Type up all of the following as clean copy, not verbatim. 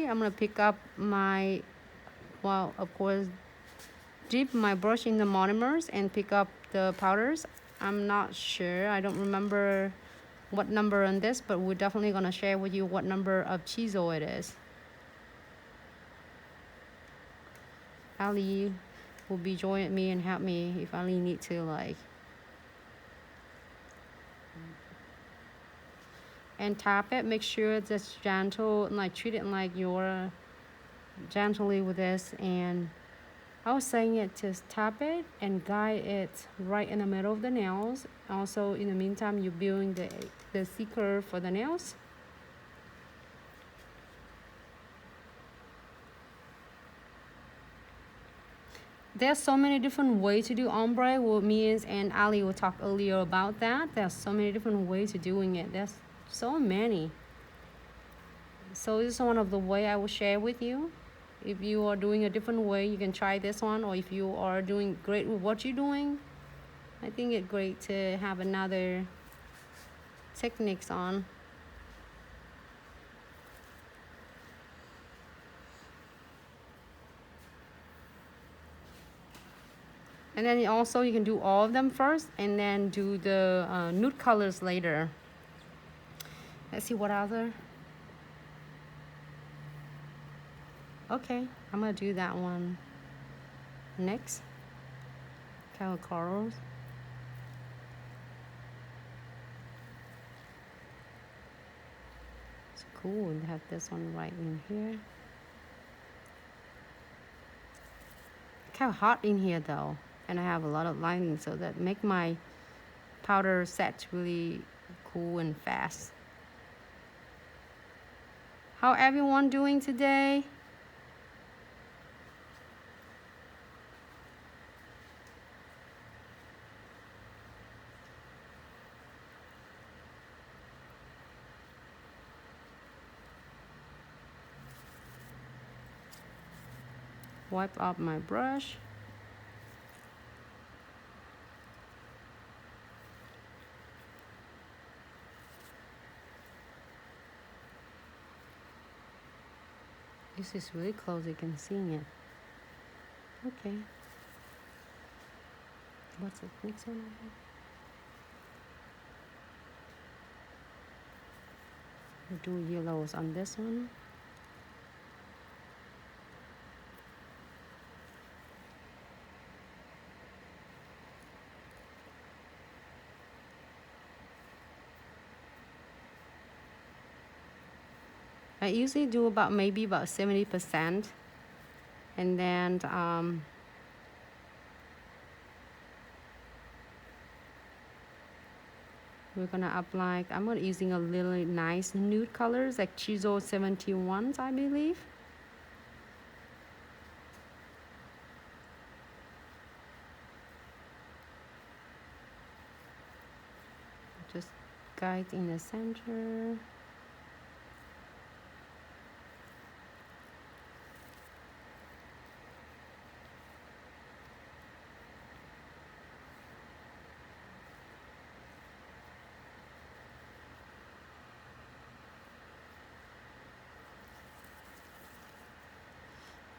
Ali, I'm gonna pick up my, well, of course, dip my brush in the monomers and pick up the powders. I'm not sure, I don't remember what number on this, but we're definitely gonna share with you what number of chisel it is. Ali will be joining me and help me if Ali need to, like, and tap it. Make sure it's gentle, like treat it like you're gently with this. And I was saying it, just tap it and guide it right in the middle of the nails. Also, in the meantime, you're building the C curve for the nails. There's so many different ways to do ombre. Well, me and Ali will talk earlier about that. There's so many different ways to doing it. There's so many. So this is one of the way I will share with you. If you are doing a different way, you can try this one. Or if you are doing great with what you're doing, I think it's great to have another techniques on. And then also you can do all of them first and then do the nude colors later. Let's see what other. Okay, I'm gonna do that one next. Color corals. It's cool to have this one right in here. Kind of hot in here though, and I have a lot of lining, so that make my powder set really cool and fast. How everyone doing today? Wipe off my brush. This is really close, you can see it. Okay. What's the next one? We'll do yellows on this one. I usually do about maybe about 70%, and then we're gonna apply. I'm gonna using a really nice nude colors like Chisel 71s, I believe. Just guide in the center.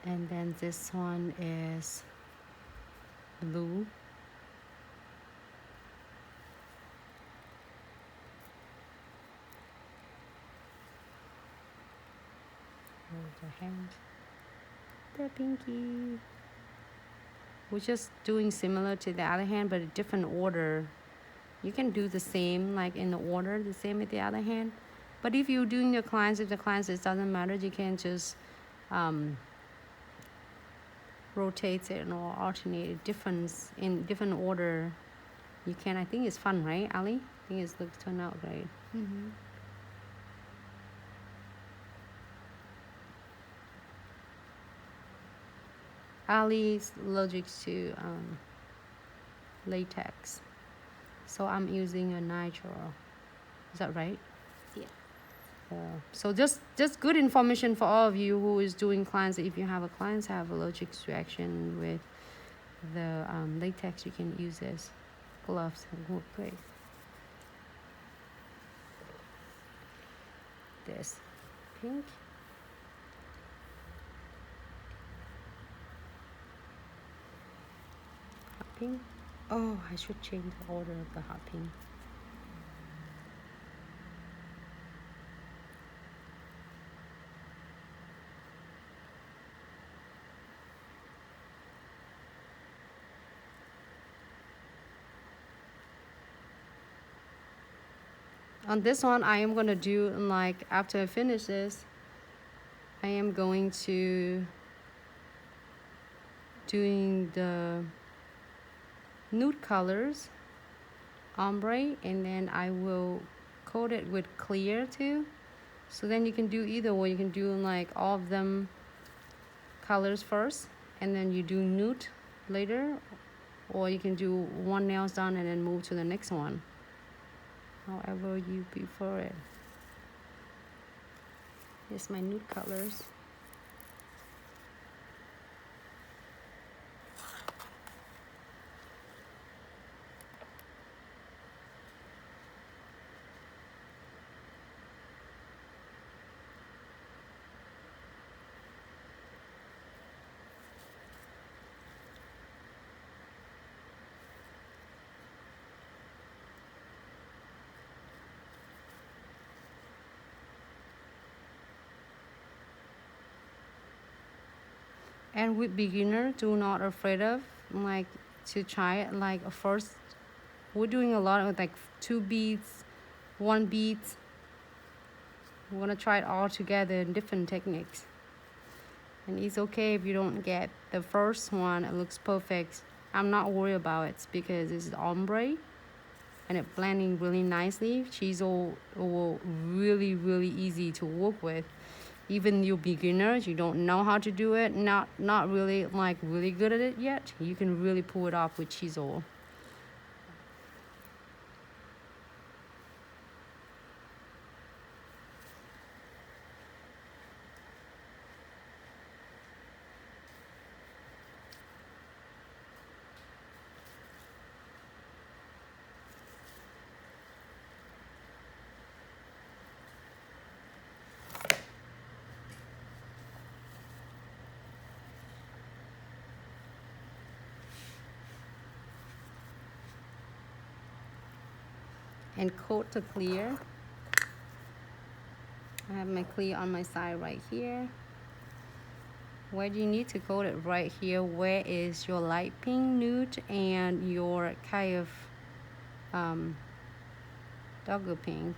And then this one is blue. Hold the hand. The pinky. We're just doing similar to the other hand, but a different order. You can do the same, like in the order, the same with the other hand. But if you're doing the clients, if the clients, it doesn't matter, you can just rotate it or alternate it in different order. You can. I think it's fun, right, Ali? I think it's looks turned out great. Ali's allergic to latex, so I'm using a nitrile. Is that right? Yeah. So just good information for all of you who is doing clients. If you have a clients have allergic reaction with the latex, you can use this. Gloves work great. This pink. pink. Oh, I should change the order of the hot pink. On this one, I am gonna do, like, after I finish this, I am going to doing the nude colors, ombre, and then I will coat it with clear too. So then you can do either way. You can do like all of them colors first, and then you do nude later, or you can do one nails done and then move to the next one. However you prefer it. Here's my nude colors. And with beginner, do not afraid of like to try it. Like first, we're doing a lot of like 2 beads, 1 bead. We're gonna try it all together in different techniques. And it's okay if you don't get the first one. It looks perfect. I'm not worried about it because it's ombre and it blending really nicely. Chisel will really easy to work with. Even you beginners, you don't know how to do it, not really like really good at it yet, you can really pull it off with chisel. And coat the clear. I have my clear on my side right here. Where do you need to coat it? Right here, where is your light pink nude and your kind of darker pink.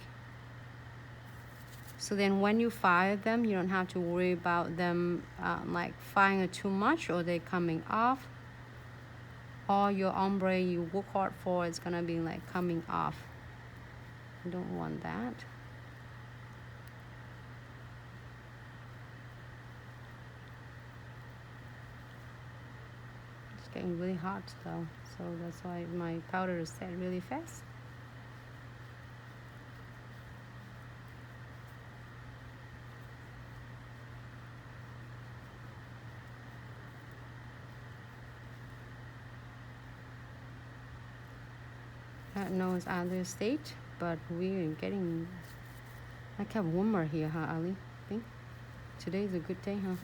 So then when you fire them, you don't have to worry about them like firing it too much or they coming off. All your ombre you work hard for is gonna be like coming off. You don't want that. It's getting really hot though, so that's why my powder is set really fast. I don't know it's other state, but we're getting like have warmer here, huh, Ali? I think today's a good day, huh?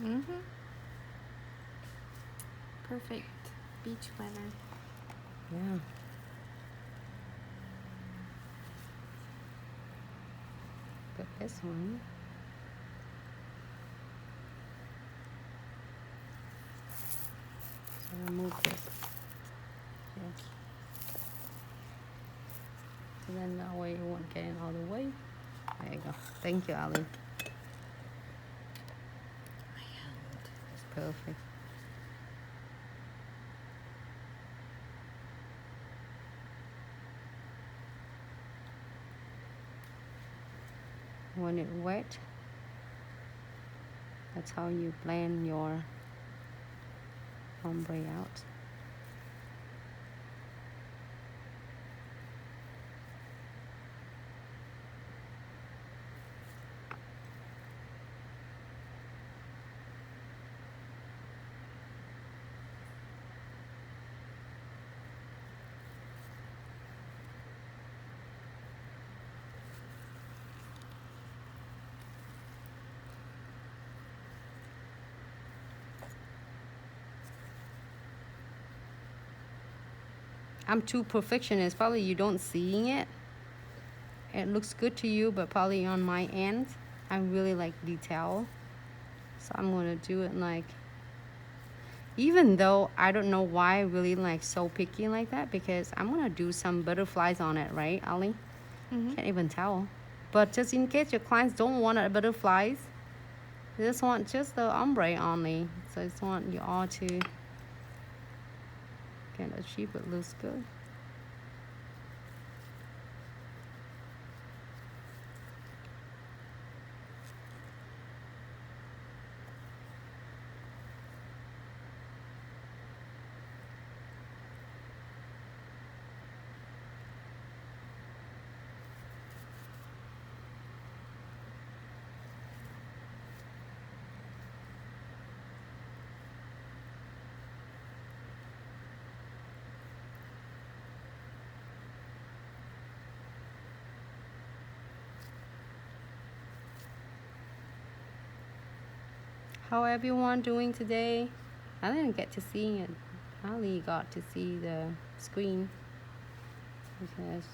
Perfect beach weather. Yeah. But this one. So I'll move this. Yes. So then that way it won't get in all the way. There you go. Thank you, Ali. It's perfect. When it's wet, that's how you blend your ombre out. I'm too perfectionist. Probably you don't seeing it. It looks good to you, but probably on my end, I really like detail. So I'm gonna do it like, even though I don't know why I really like so picky like that, because I'm gonna do some butterflies on it, right, Ali? Can't even tell. But just in case your clients don't want butterflies, they just want just the ombre only. So I just want you all to can achieve it looks good. How everyone doing today? I didn't get to see it. I only got to see the screen because let's see.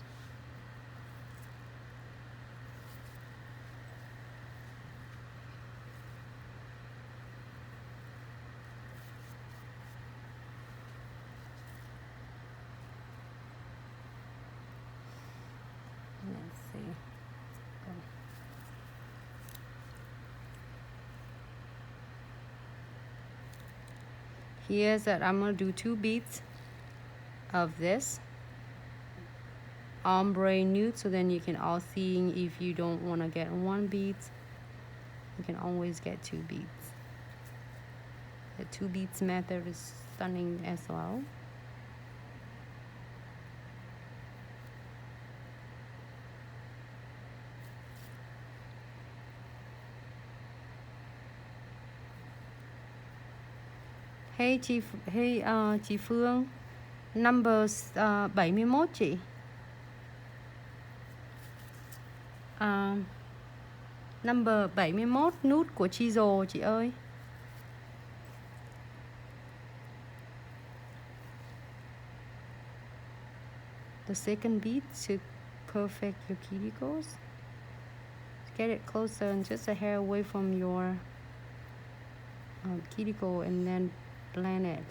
Here's that I'm gonna do 2 beads of this ombre nude, so then you can all see. If you don't want to get 1 bead, you can always get 2 beads. The 2 beads method is stunning as well. Hey chị Phương, number 71 chị. Number 71 nút của chisel chị ơi. The second bead to perfect your cuticles. Get it closer and just a hair away from your cuticle, and then blend it.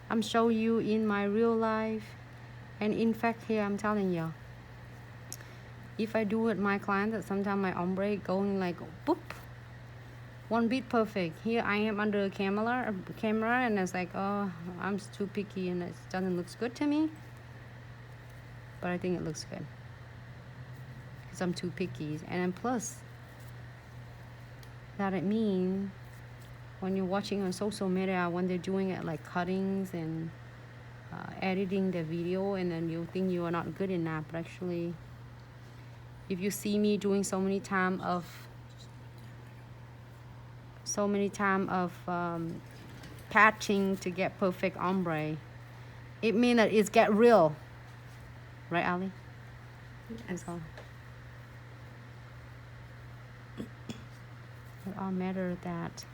I'm showing you in my real life, and in fact here I'm telling you, if I do with my clients, that sometimes my ombre going like boop, 1 bead perfect. Here I am under camera, and it's like, oh, I'm too picky and it doesn't look good to me. But I think it looks good because I'm too picky. And then plus that it means when you're watching on social media, when they're doing it like cuttings and editing the video, and then you think you are not good enough, but actually if you see me doing so many time of patching to get perfect ombre, it means that it's get real, right, Ali? Yes. It all matter that